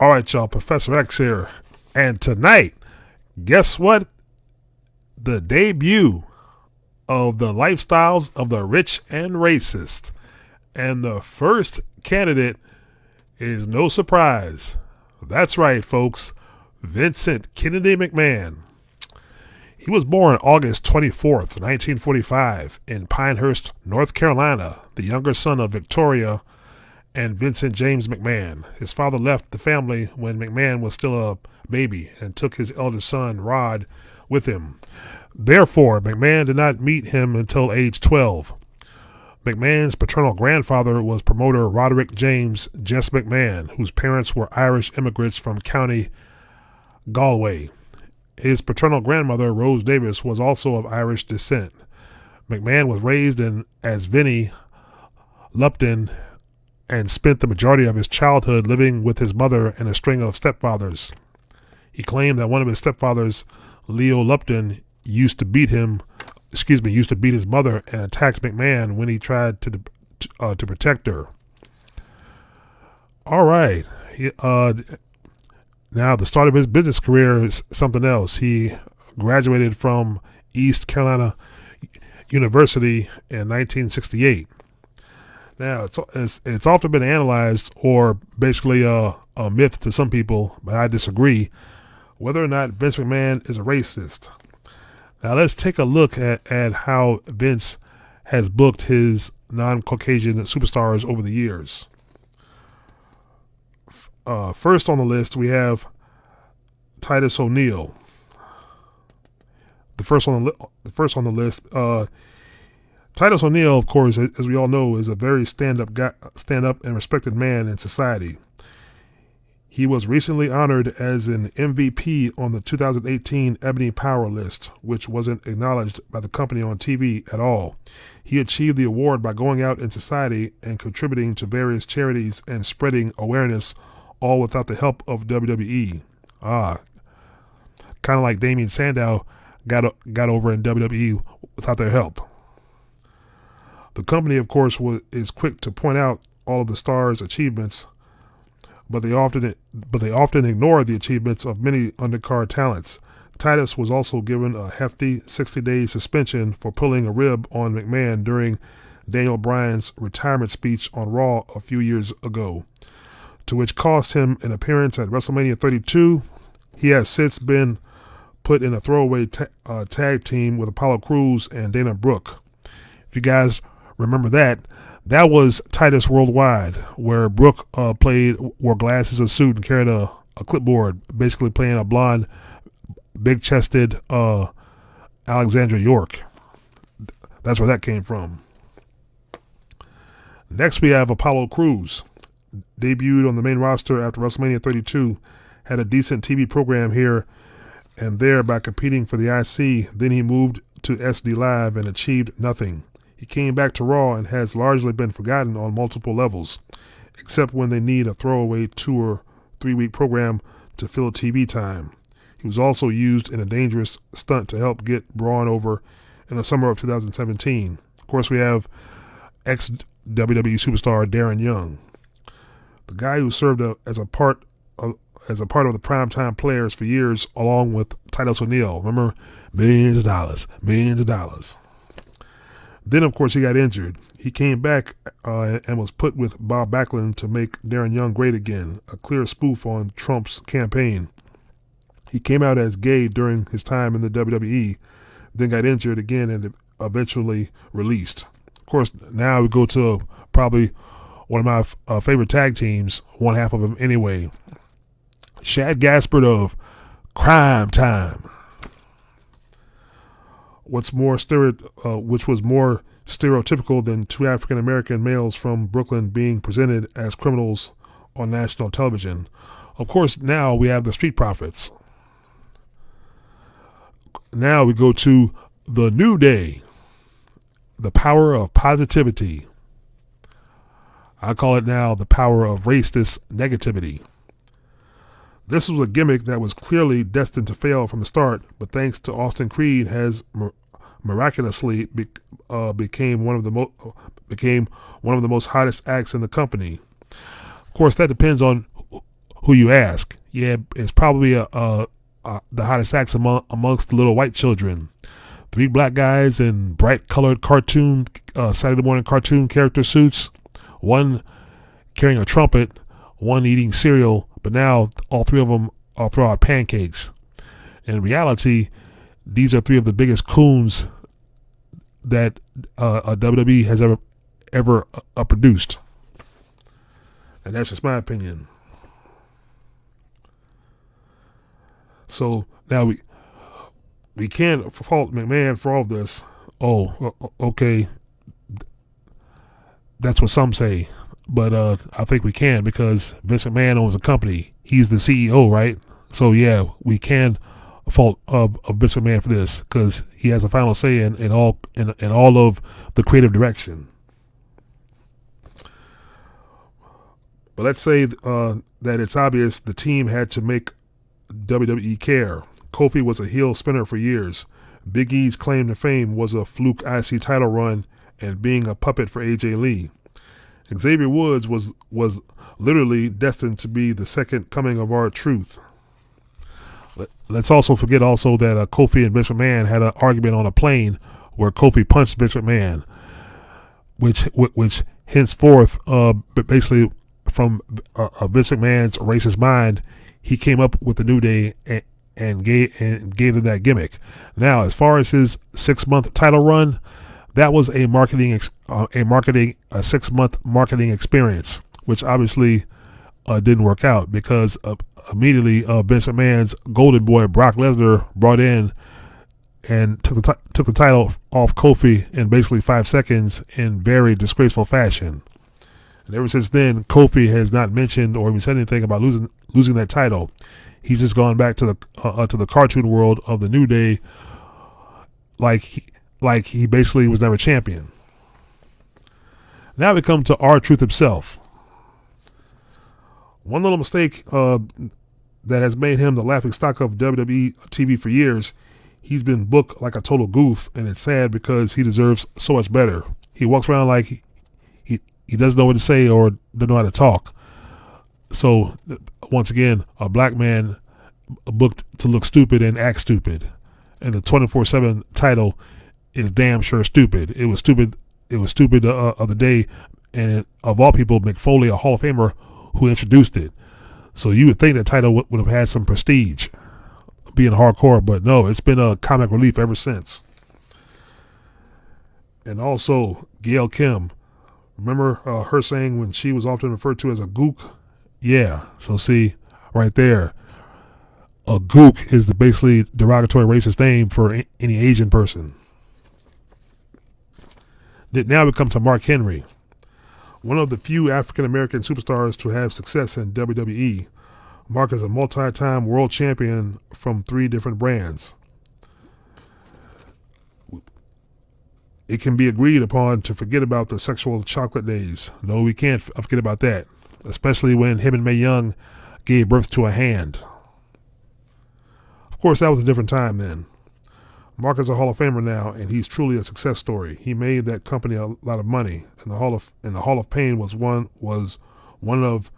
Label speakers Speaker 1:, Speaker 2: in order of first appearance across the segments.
Speaker 1: All right, y'all, Professor X here. And tonight, guess what? The debut of the lifestyles of the rich and racist. And the first candidate is no surprise. That's right, folks. Vincent Kennedy McMahon. He was born August 24th, 1945, in Pinehurst, North Carolina, the younger son of Victoria and Vincent James McMahon. His father left the family when McMahon was still a baby and took his elder son, Rod, with him. Therefore, McMahon did not meet him until age 12. McMahon's paternal grandfather was promoter Roderick James Jess McMahon, whose parents were Irish immigrants from County Galway. His paternal grandmother, Rose Davis, was also of Irish descent. McMahon was raised as Vinnie Lupton and spent the majority of his childhood living with his mother and a string of stepfathers. He claimed that one of his stepfathers, Leo Lupton, used to beat his mother and attacked McMahon when he tried to protect her. All right. Now, the start of his business career is something else. He graduated from East Carolina University in 1968. Now, it's often been analyzed, or basically a myth to some people, but I disagree, whether or not Vince McMahon is a racist. Now, let's take a look at how Vince has booked his non-Caucasian superstars over the years. First on the list, we have Titus O'Neil. The first on the list. Titus O'Neil, of course, as we all know, is a very stand-up and respected man in society. He was recently honored as an MVP on the 2018 Ebony Power list, which wasn't acknowledged by the company on TV at all. He achieved the award by going out in society and contributing to various charities and spreading awareness, all without the help of WWE. Kind of like Damien Sandow got over in WWE without their help. The company, of course, is quick to point out all of the stars' achievements, but they often ignore the achievements of many undercard talents. Titus was also given a hefty 60-day suspension for pulling a rib on McMahon during Daniel Bryan's retirement speech on Raw a few years ago, to which cost him an appearance at WrestleMania 32. He has since been put in a throwaway tag team with Apollo Crews and Dana Brooke. If you guys remember that was Titus Worldwide, where Brooke wore glasses, a suit, and carried a clipboard, basically playing a blonde, big-chested Alexandra York. That's where that came from. Next, we have Apollo Crews. Debuted on the main roster after WrestleMania 32, had a decent TV program here and there by competing for the IC. Then he moved to SD Live and achieved nothing. He came back to Raw and has largely been forgotten on multiple levels, except when they need a throwaway 2 or 3 week program to fill TV time. He was also used in a dangerous stunt to help get Braun over in the summer of 2017. Of course, we have ex-WWE superstar Darren Young, the guy who served as a part of the primetime players for years, along with Titus O'Neil. Remember, millions of dollars. Then, of course, he got injured. He came back and was put with Bob Backlund to make Darren Young great again, a clear spoof on Trump's campaign. He came out as gay during his time in the WWE, then got injured again and eventually released. Of course, now we go to probably one of my favorite tag teams, one half of them anyway. Shad Gaspard of Crime Time. Which was more stereotypical than 2 African-American males from Brooklyn being presented as criminals on national television. Of course, now we have the Street Profits. Now we go to the New Day, the power of positivity. I call it now the power of racist negativity. This was a gimmick that was clearly destined to fail from the start, but thanks to Austin Creed, has miraculously became one of the most hottest acts in the company. Of course, that depends on who you ask? Yeah, it's probably the hottest acts amongst the little white children. 3 black guys in bright colored cartoon Saturday morning cartoon character suits. One carrying a trumpet, one eating cereal, but now all 3 of them are throw out pancakes. In reality, these are 3 of the biggest coons that WWE has ever produced, and that's just my opinion. So now we can't fault McMahon for all of this. Oh, okay, that's what some say, but I think we can, because Vince McMahon owns a company. He's the CEO, right? So yeah, we can fault of Vince McMahon for this, because he has a final say in all of the creative direction. But let's say that it's obvious the team had to make WWE care. Kofi was a heel spinner for years. Big E's claim to fame was a fluke IC title run and being a puppet for AJ Lee. Xavier Woods was literally destined to be the second coming of R-Truth. Let's also forget also that Kofi and Vince McMahon had an argument on a plane where Kofi punched Vince McMahon, which henceforth, basically from Vince McMahon's racist mind, he came up with the New Day and gave them that gimmick. Now, as far as his 6-month title run, that was a 6-month marketing experience, which obviously didn't work out, because immediately Vince McMahon's golden boy Brock Lesnar brought in and took the title off Kofi in basically 5 seconds in very disgraceful fashion. And ever since then, Kofi has not mentioned or even said anything about losing that title. He's just gone back to the cartoon world of the New Day, like he basically was never champion. Now we come to R-Truth himself. One little mistake that has made him the laughing stock of WWE TV for years. He's been booked like a total goof, and it's sad because he deserves so much better. He walks around like he doesn't know what to say or doesn't know how to talk. So, once again, a black man booked to look stupid and act stupid. And the 24/7 title is damn sure stupid. It was stupid of the day, and of all people, Mick Foley, a Hall of Famer, who introduced it. So you would think that title would have had some prestige, being hardcore, but no, it's been a comic relief ever since. And also, Gail Kim. Remember her saying when she was often referred to as a gook? Yeah, so see, right there, a gook is the basically derogatory racist name for any Asian person. Now we come to Mark Henry, one of the few African-American superstars to have success in WWE. Mark is a multi-time world champion from 3 different brands. It can be agreed upon to forget about the sexual chocolate days. No, we can't forget about that, especially when him and Mae Young gave birth to a hand. Of course, that was a different time then. Mark is a Hall of Famer now, and he's truly a success story. He made that company a lot of money, and the Hall of Pain was one of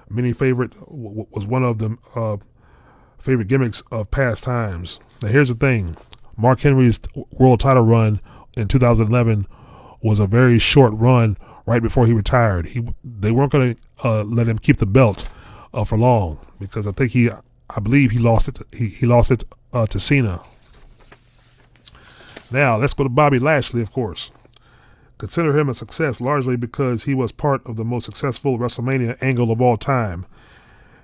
Speaker 1: many favorite gimmicks of past times. Now, here's the thing: Mark Henry's world title run in 2011 was a very short run right before he retired. They weren't going to let him keep the belt for long, because I believe he lost it. He lost it to Cena. Now let's go to Bobby Lashley, of course. Consider him a success largely because he was part of the most successful WrestleMania angle of all time.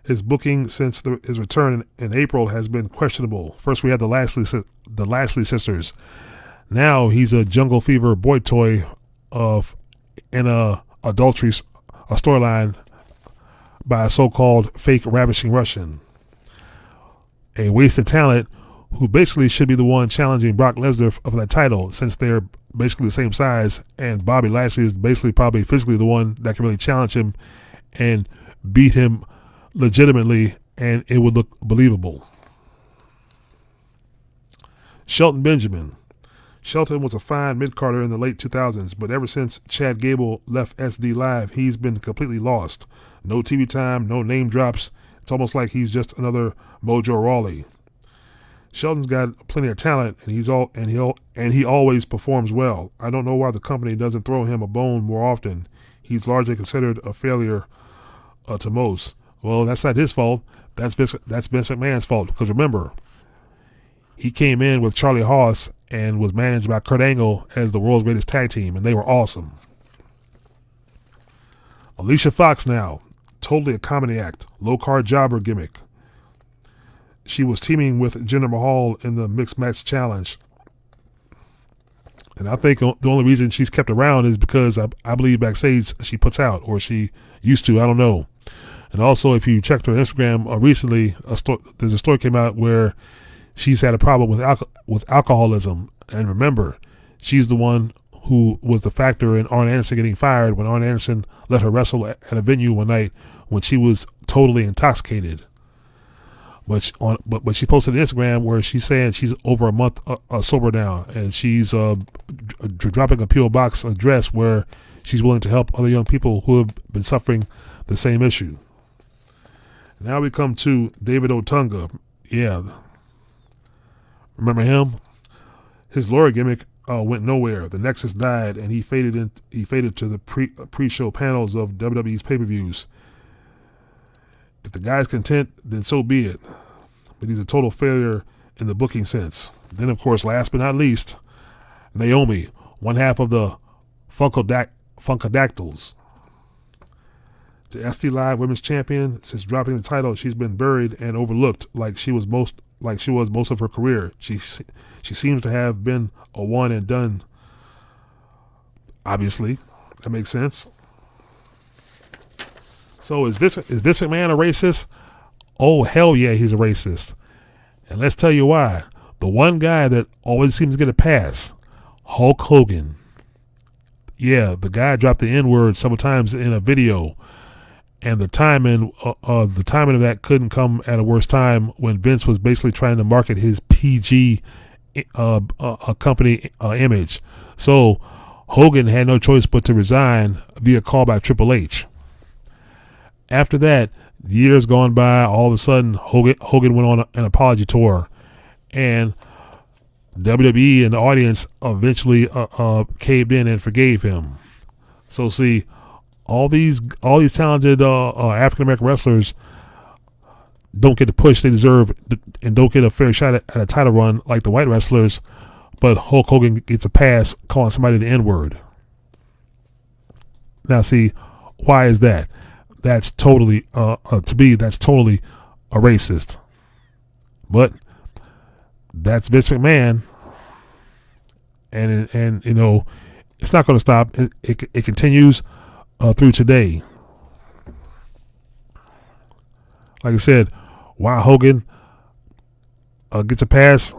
Speaker 1: His booking since his return in April has been questionable. First, we had the Lashley sisters. Now he's a Jungle Fever boy toy in a adultery storyline by a so-called fake ravishing Russian. A wasted talent who basically should be the one challenging Brock Lesnar for that title, since they're basically the same size, and Bobby Lashley is basically probably physically the one that can really challenge him and beat him legitimately, and it would look believable. Shelton Benjamin. Shelton was a fine mid-carder in the late 2000s, but ever since Chad Gable left SD Live, he's been completely lost. No TV time, no name drops, It's almost like he's just another Mojo Rawley. Shelton's got plenty of talent, and he always performs well. I don't know why the company doesn't throw him a bone more often. He's largely considered a failure to most. Well, that's not his fault. That's Vince McMahon's fault. Because remember, he came in with Charlie Haas and was managed by Kurt Angle as the world's greatest tag team, and they were awesome. Alicia Fox now, totally a comedy act, low-card jobber gimmick. She was teaming with Jinder Mahal in the Mixed Match Challenge. And I think the only reason she's kept around is because I believe backstage she puts out, or she used to, I don't know. And also, if you checked her Instagram recently, there's a story came out where she's had a problem with alcoholism. And remember, she's the one who was the factor in Arn Anderson getting fired when Arn Anderson let her wrestle at a venue one night when she was totally intoxicated. But she posted an Instagram where she's saying she's over a month sober now, and she's dropping a P.O. box address where she's willing to help other young people who have been suffering the same issue. Now we come to David Otunga. Yeah, remember him? His lawyer gimmick went nowhere. The Nexus died, and he faded to the pre-show panels of WWE's pay-per-views. If the guy's content, then so be it. But he's a total failure in the booking sense. Then, of course, last but not least, Naomi, one half of the Funkadactyls. The ST Live Women's Champion, since dropping the title, she's been buried and overlooked like she was most of her career. She seems to have been a one and done. Obviously, that makes sense. So is Vince McMahon a racist? Oh, hell yeah, he's a racist. And let's tell you why. The one guy that always seems to get a pass, Hulk Hogan. Yeah, the guy dropped the N-word several times in a video. And the timing of that couldn't come at a worse time when Vince was basically trying to market his PG company image. So Hogan had no choice but to resign via call by Triple H. After that, years gone by, all of a sudden Hogan went on an apology tour, and WWE and the audience eventually caved in and forgave him. So see, all these talented African American wrestlers don't get the push they deserve and don't get a fair shot at a title run like the white wrestlers, but Hulk Hogan gets a pass calling somebody the N-word. Now see, why is that? That's totally, to me, that's totally a racist. But that's Vince McMahon, and you know, it's not going to stop. It continues through today. Like I said, why Hogan gets a pass,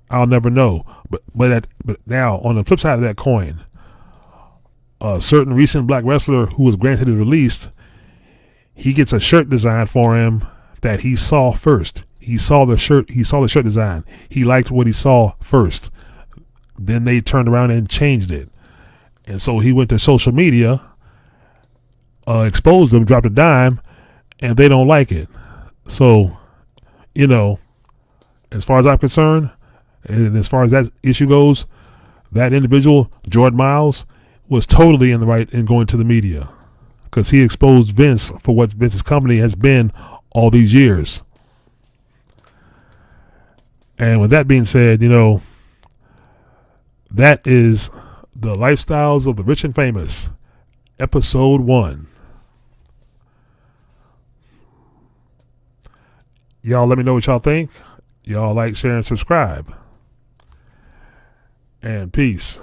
Speaker 1: I'll never know. But now on the flip side of that coin, a certain recent black wrestler who was granted his release, he gets a shirt designed for him that he saw first. He saw the shirt design. He liked what he saw first. Then they turned around and changed it. And so he went to social media, exposed them, dropped a dime, and they don't like it. So, you know, as far as I'm concerned, and as far as that issue goes, that individual, Jordan Miles, was totally in the right in going to the media, because he exposed Vince for what Vince's company has been all these years. And with that being said, you know, that is the Lifestyles of the Rich and Famous, Episode 1. Y'all let me know what y'all think. Y'all like, share, and subscribe. And peace.